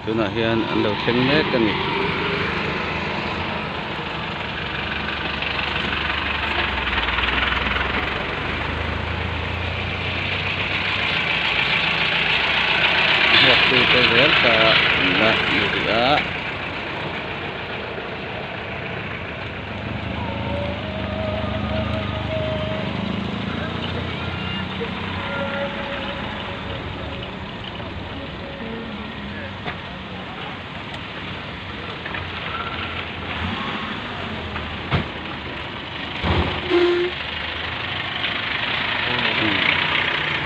Tuna hian an lo thleng mek ani. Waktu itu ka na dia.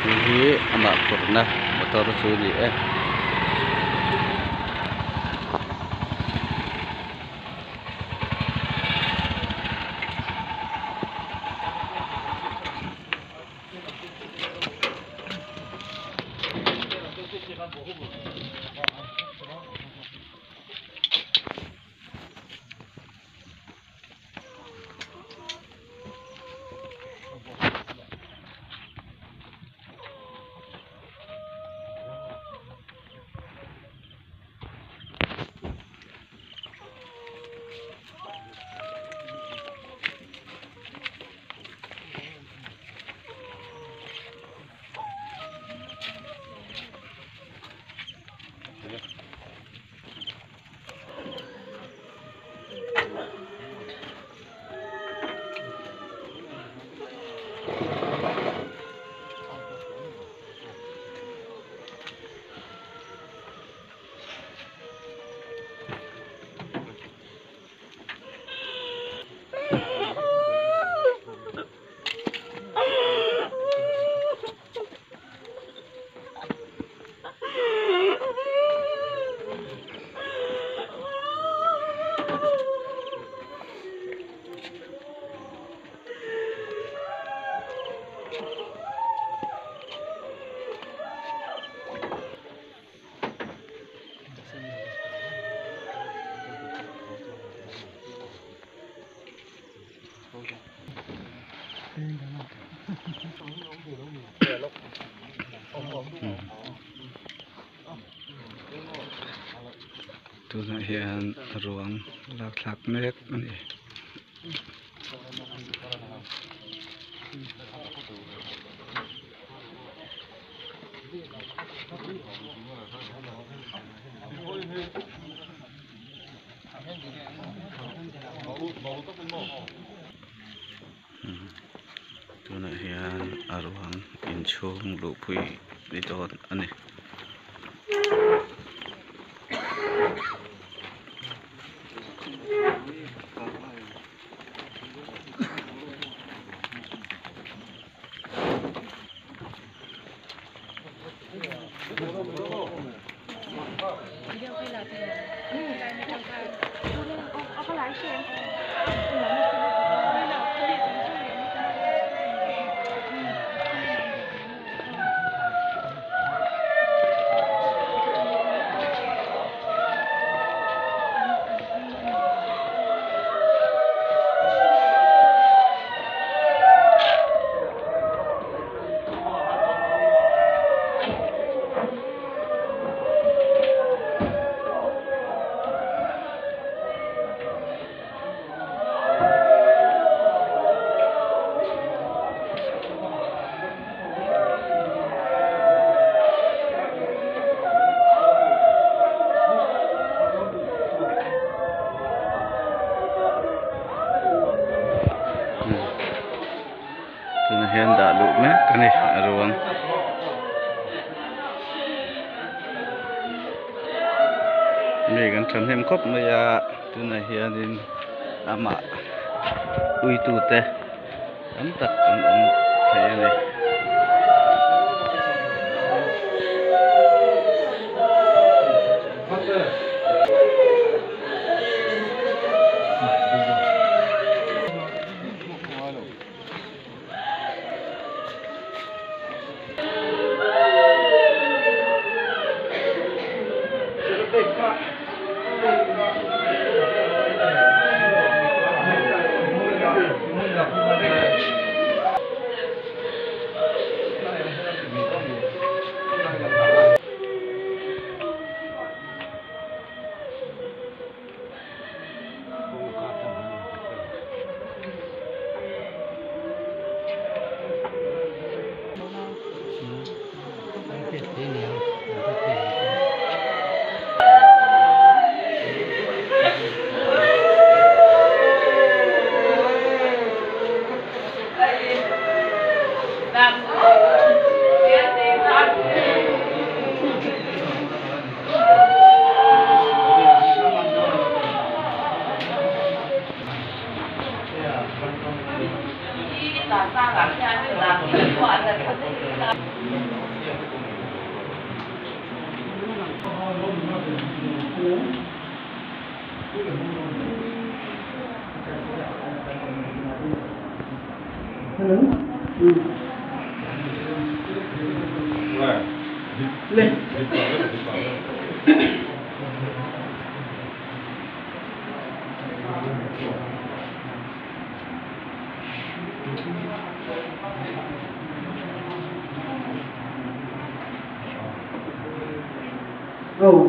Ini amak pernah motor suli Tuna hian ruang lak mek ani. Tuna hian ruang inchhawng thlenpui lidon ani. Tuna hian dah luk mek ani ruang. Ni kan than hem khop ma ya tuna hianin ama ui tu te am tak an thei ani.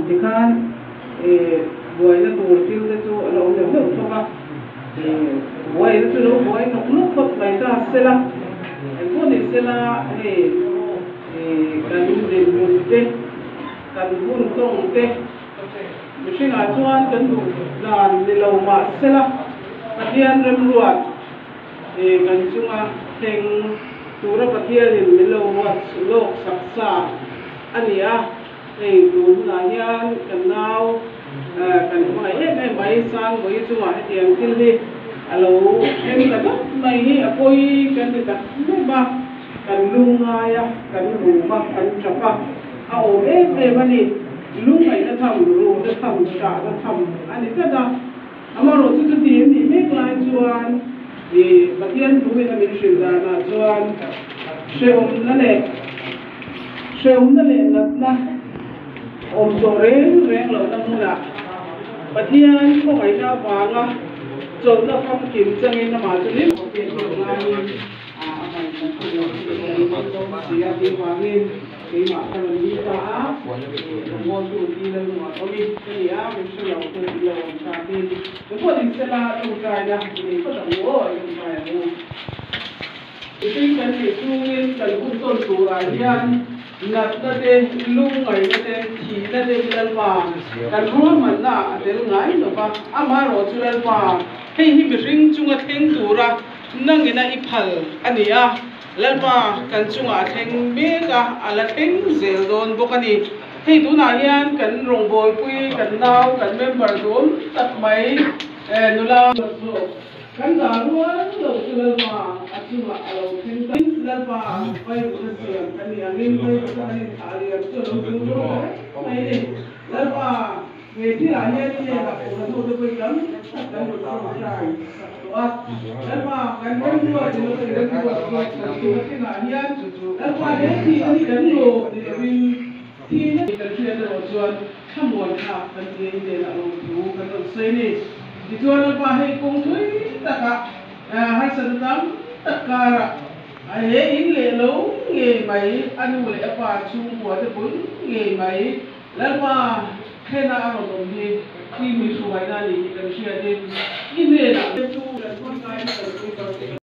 thì khan buổi nó tụt tiêu cái chỗ nó cũng được không ạ buổi nó chỗ nó buổi nó lúc học bài ta sẽ là cái này sẽ là cần đến một cái cần buôn tông cái mình sẽ ngã chuan cần đủ đàn để lâu mà sẽ là cái hiện rem ruột cần chúng ta thành tu ra cái hiện để lâu mà lộc sắc sảo anh à tu là hiện cần nào cần phải em bay sang với chúng ta tiền kinh đi alo em là rất này apoi cần thì đặt ba cần lung ya cần lung ba cần chapa ao em đi lung này nó thầm lung nó thầm trả nó thầm anh ấy rất là ama rồi chút tiền thì mấy cái chuan thì bác tiên phụ huynh mình sử dụng là chuan sử nó này là cho rèn lâu năm là bác tiên không phải ra vàng à chọn nó không kiếm chân nên mà cho nên một cái chuyện là đi vawiin cái mà thằng đi ta muốn tụi đi lên mà có đi cái gì mình sẽ làm cái điều tra tin chúng tôi sẽ là tụi trai nha mình có đồng hồ ở tụi trai luôn cái cần thì chung nên cần cũng tôn tụi là nhân nát nó đây lung ngày nó đây chỉ nó đây lên mà cần luôn mà na để ngay nó ba ama rồi chú lên mà hey hi mình chung ở thiên tụi ra nang ina ipal ani a lalpa kan chunga theng meka ala theng zel don bokani hei tu na hian kan rong boi pui kan nau kan member dum tak mai nula kan da ruan lo chu lalpa achunga alo theng lalpa pai ku siam kan ni angin pai ku ani thali chu lo chu lo mai ni lalpa về thì là như thế là cũng là một cái lắm là một cái dàiแล้วมากันไม่รู้ว่าจะรู้สึกยังไงว่าจะอยู่ที่ไหนเนี่ยแล้วมาเนี่ยที่นี่กันอยู่ที่นี่กันที่เราชวนข้ามวันค่ะกันที่นี่เราอยู่กันตรงเซนี่ที่ชวนเราไปให้กงทุยตะกะให้สนับตะการะไอ้อินเล่ลูเงี้ยไหมอันนู้นเลยป่าชูหัวจะปุ่นเงี้ยไหมแล้วมาแค่นั้นเราตรงนี้ที่มีสวยนั่นนี่กันเชื่อดีอินเล่น่ะชูกันคนไทยกัน